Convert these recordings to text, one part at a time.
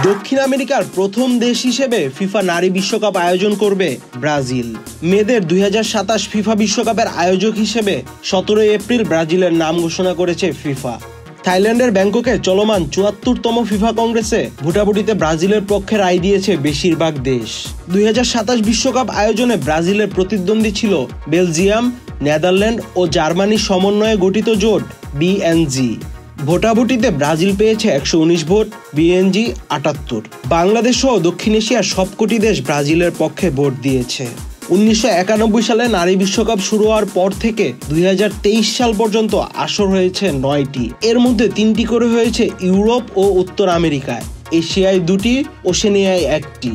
দক্ষিণ আমেরিকার প্রথম দেশ হিসেবে ফিফা নারী বিশ্বকাপ আয়োজন করবে ব্রাজিল। মেয়েদের 2027 ফিফা বিশ্বকাপের আয়োজক হিসেবে 17 এপ্রিল ব্রাজিলের নাম ঘোষণা করেছে ফিফা। থাইল্যান্ডের ব্যাংককে চলমান 74তম ফিফা কংগ্রেসে ভোটাভুটিতে ব্রাজিলের পক্ষে রায় দিয়েছে বেশিরভাগ দেশ। 2027 বিশ্বকাপ আয়োজনে ব্রাজিলের প্রতিদ্বন্দ্বী ছিল বেলজিয়াম, নেদারল্যান্ড ও জার্মানির সমন্বয়ে গঠিত জোট বিএনজি। ভোটাভুটিতে ব্রাজিল পেয়েছে 119 ভোট, বিএনজি 78। বাংলাদেশ সহ দক্ষিণ এশিয়ার সবকটি দেশ ব্রাজিলের পক্ষে ভোট দিয়েছে। 1991 সালে নারী বিশ্বকাপ শুরু হওয়ার পর থেকে 2023 সাল পর্যন্ত আসর হয়েছে 9টি। এর মধ্যে 3টি করে হয়েছে ইউরোপ ও উত্তর আমেরিকায়, এশিয়ায় 2টি, ওশেনিয়ায় 1টি।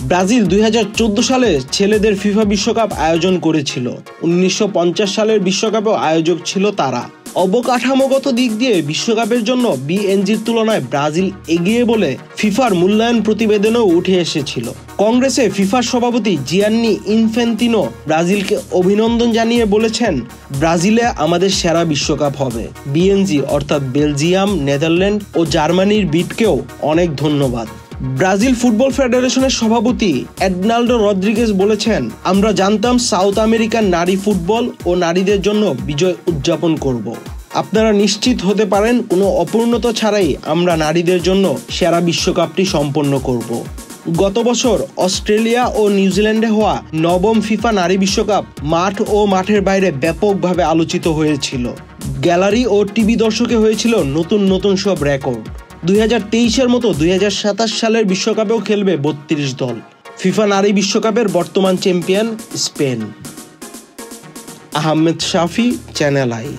ব্রাজিল 2014 সালে ছেলেদের ফিফা বিশ্বকাপ আয়োজন করেছিল। 1950 সালের বিশ্বকাপেও আয়োজক ছিল তারা। অবকাঠামোগত দিক দিয়ে বিশ্বকাপের জন্য বিএনজির তুলনায় ব্রাজিল এগিয়ে বলে ফিফার মূল্যায়ন প্রতিবেদনেও উঠে এসেছিল। কংগ্রেসে ফিফার সভাপতি জিয়ান্নি ইনফ্যান্তিনো ব্রাজিলকে অভিনন্দন জানিয়ে বলেছেন, ব্রাজিলে আমাদের সেরা বিশ্বকাপ হবে। বিএনজি অর্থাৎ বেলজিয়াম, নেদারল্যান্ড ও জার্মানির বিটকেও অনেক ধন্যবাদ। ব্রাজিল ফুটবল ফেডারেশনের সভাপতি এডনাল্ডো রদ্রিগেজ বলেছেন, আমরা জানতাম সাউথ আমেরিকান নারী ফুটবল ও নারীদের জন্য বিজয় উদযাপন করব। আপনারা নিশ্চিত হতে পারেন কোনো অপূর্ণতা ছাড়াই আমরা নারীদের জন্য সেরা বিশ্বকাপটি সম্পন্ন করব। গত বছর অস্ট্রেলিয়া ও নিউজিল্যান্ডে হওয়া 9ম ফিফা নারী বিশ্বকাপ মাঠ ও মাঠের বাইরে ব্যাপকভাবে আলোচিত হয়েছিল। গ্যালারি ও টিভি দর্শকে হয়েছিল নতুন নতুন সব রেকর্ড। 2023-এর মতো 2027 সালের বিশ্বকাপেও খেলবে 32 দল। ফিফা নারী বিশ্বকাপের বর্তমান champion Spain. Ahmed Shafi, channel I.